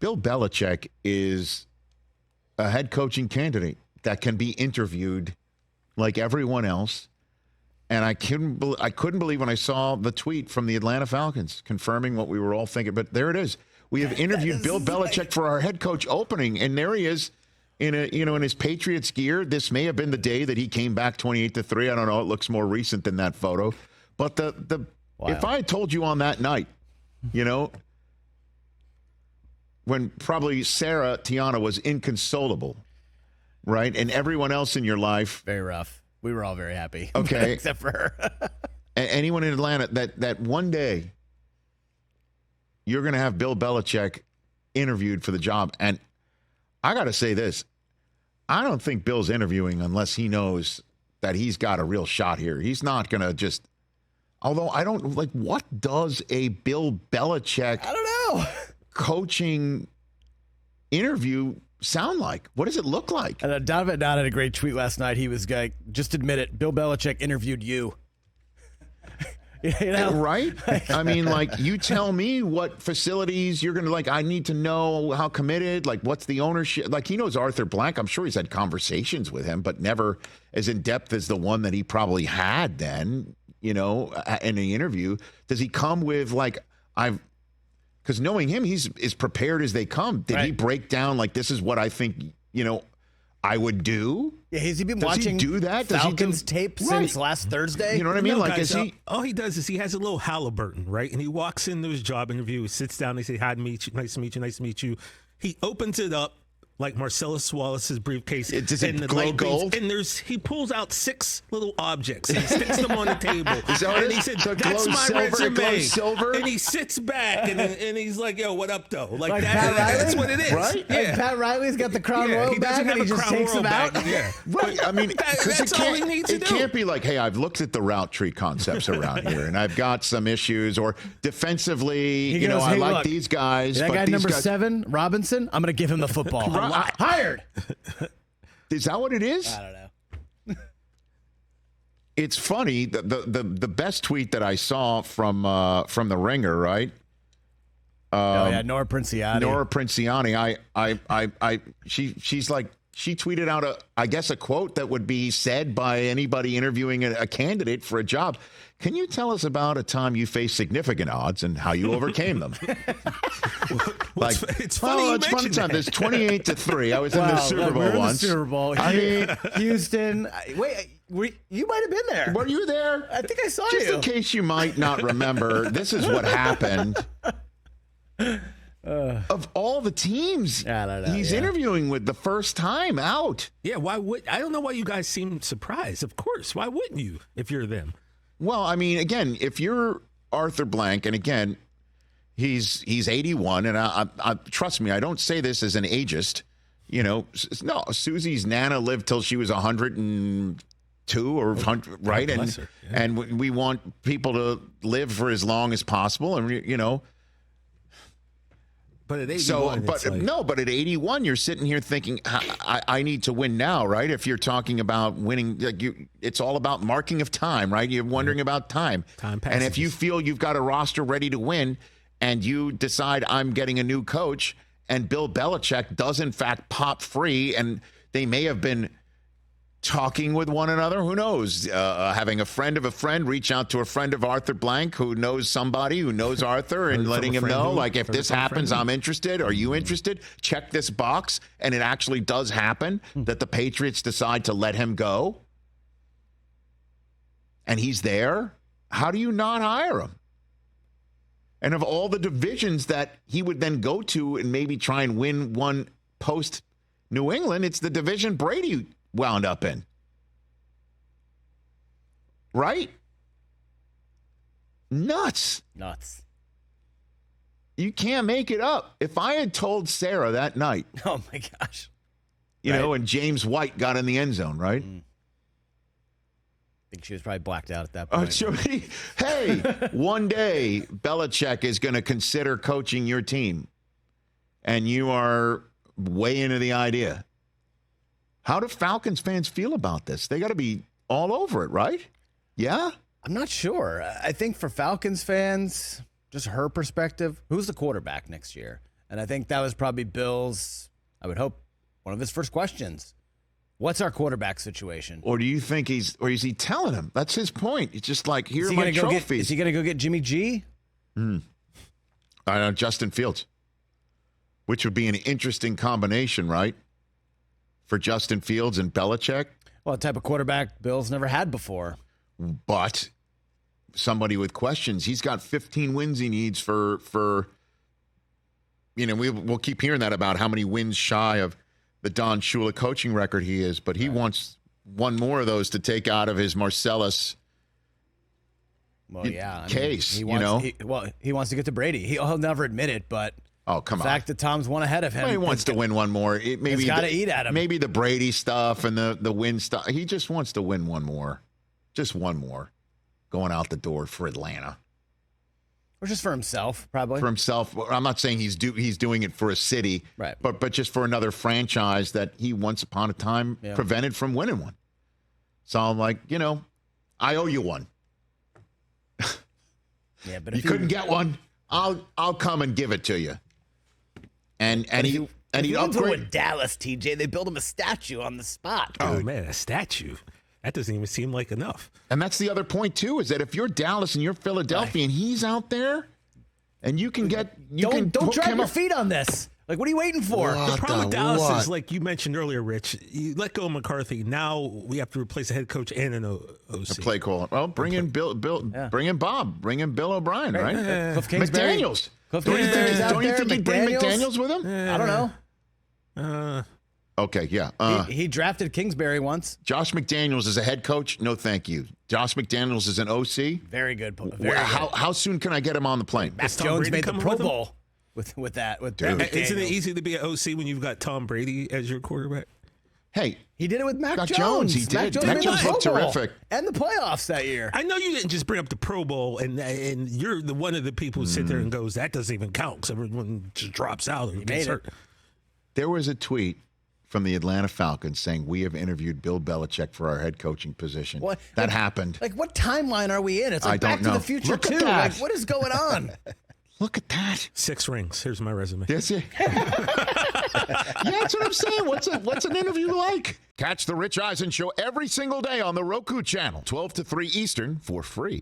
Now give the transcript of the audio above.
Bill Belichick is a head coaching candidate that can be interviewed like everyone else. And I couldn't believe when I saw the tweet from the Atlanta Falcons confirming what we were all thinking. But there it is. We have interviewed Bill Belichick for our head coach opening, and there he is in his Patriots gear. This may have been the day that he came back 28-3. I don't know. It looks more recent than that photo. But if I had told you on that night, when probably Sarah Tiana was inconsolable, right, and everyone else in your life, very rough. We were all very happy. Okay. Except for her. Anyone in Atlanta, that one day you're going to have Bill Belichick interviewed for the job. And I got to say this. I don't think Bill's interviewing unless he knows that he's got a real shot here. He's not going to just, although I don't, what does a Bill Belichick I don't know. coaching interview sound like? What does it look like? And Donovan Dodd had a great tweet last night. He was like, just admit it, Bill Belichick interviewed you. Right? I mean, you tell me what facilities you're going to, I need to know how committed, what's the ownership. He knows Arthur Blank. I'm sure he's had conversations with him, but never as in depth as the one that he probably had then, in the interview. Does he come with, because knowing him, he's as prepared as they come. Did he break down, this is what I think, I would do? Yeah, has he been Does watching he do that? Falcons tape since last Thursday? You know what I mean? All he does is he has a little Halliburton, right? And he walks into his job interview, he sits down, they say, hi to meet you, nice to meet you, nice to meet you. He opens it up like Marcellus Wallace's briefcase. Does it glow gold? And he pulls out 6 little objects and he sticks them on the table. And he said, that's my resume. Silver? And he sits back and he's like, yo, what up, though? That's what it is. Right? Yeah. Pat Riley's got the Crown Royal bag and he just takes them out. Yeah. Right. I mean, that's all he needs to do. It can't be like, hey, I've looked at the route tree concepts around here and I've got some issues, or defensively, I like these guys. That guy number 7, Robinson, I'm going to give him the football. Hired. Is that what it is? I don't know. It's funny. The best tweet that I saw from the Ringer, right? Nora Princiani. Nora Princiani. She tweeted out a quote that would be said by anybody interviewing a candidate for a job. Can you tell us about a time you faced significant odds and how you overcame them? It's funny. It's funny time. There's 28-3. I was in the Super Bowl we're once. In the Super Bowl. I mean, Houston. Wait, you might have been there. Were you there? I think I saw you. Just in case you might not remember, this is what happened. Of all the teams, I don't know, he's interviewing with the first time out. Yeah, I don't know why you guys seem surprised. Of course, why wouldn't you if you're them? Well, I mean, again, if you're Arthur Blank, and again, he's 81, and I trust me, I don't say this as an ageist. No, Susie's Nana lived till she was 102 or 100, right? And we want people to live for as long as possible, and But at 81, but at 81, you're sitting here thinking, I need to win now, right? If you're talking about winning, it's all about marking of time, right? You're wondering about time. Time passes. And if you feel you've got a roster ready to win, and you decide I'm getting a new coach, and Bill Belichick does in fact pop free, and they may have been talking with one another. Who knows? Having a friend of a friend reach out to a friend of Arthur Blank who knows somebody who knows Arthur and letting him know, if this happens, I'm interested. Are you interested? Check this box. And it actually does happen that the Patriots decide to let him go. And he's there. How do you not hire him? And of all the divisions that he would then go to and maybe try and win one post New England, it's the division Brady wound up in. Right? Nuts. You can't make it up. If I had told Sarah that night. Oh, my gosh. And James White got in the end zone, right? I think she was probably blacked out at that point. Hey, one day Belichick is going to consider coaching your team. And you are way into the idea. How do Falcons fans feel about this? They got to be all over it, right? Yeah? I'm not sure. I think for Falcons fans, just her perspective, who's the quarterback next year? And I think that was probably Bill's, I would hope, one of his first questions. What's our quarterback situation? Or do you think is he telling him? That's his point. It's just like, here are my trophies. Is he going to go get Jimmy G? I know, Justin Fields, which would be an interesting combination, right? For Justin Fields and Belichick. Well, a type of quarterback Bill's never had before. But somebody with questions. He's got 15 wins he needs for we'll keep hearing that about how many wins shy of the Don Shula coaching record he is, but he wants one more of those to take out of his Marcellus case. He wants to get to Brady. He'll never admit it, but oh, come the fact that Tom's one ahead of him. Well, he wants to win one more. He's got to eat at him. Maybe the Brady stuff and the win stuff. He just wants to win one more. Just one more. Going out the door for Atlanta. Or just for himself, probably. For himself. I'm not saying he's doing it for a city, right? But just for another franchise that he once upon a time prevented from winning one. So I'm like, I owe you one. Yeah, but you couldn't get one, I'll come and give it to you. And he upgraded with Dallas, TJ. They built him a statue on the spot. Oh man, a statue. That doesn't even seem like enough. And that's the other point, too, is that if you're Dallas and you're Philadelphia and he's out there and you can get... Don't drag your feet on this. Like, what are you waiting for? The problem with Dallas is, like you mentioned earlier, Rich, you let go of McCarthy. Now we have to replace a head coach and an OC. A play caller. Well, bring in Bill. Bring in Bob. Bring in Bill O'Brien, right? Cliff Kingsbury. McDaniels. Cliff Don't you Kingsbury's think he'd bring McDaniels with him? I don't know. Okay, yeah. He drafted Kingsbury once. Josh McDaniels is a head coach? No, thank you. Josh McDaniels is an OC? Very good. How soon can I get him on the plane? Mac Jones made the Pro Bowl with that. Isn't it easy to be an OC when you've got Tom Brady as your quarterback? Hey. He did it with Mac Jones. He did. Mac Jones looked terrific. And the playoffs that year. I know you didn't just bring up the Pro Bowl, and you're one of the people who sit there and goes, that doesn't even count because everyone just drops out and gets hurt. There was a tweet from the Atlanta Falcons saying, we have interviewed Bill Belichick for our head coaching position. What? That happened. Like, what timeline are we in? It's like I don't Back to the Future 2. Like, what is going on? Look at that. 6 rings. Here's my resume. That's it. Yeah, that's what I'm saying. What's an interview like? Catch the Rich Eisen Show every single day on the Roku channel, 12 to 3 Eastern, for free.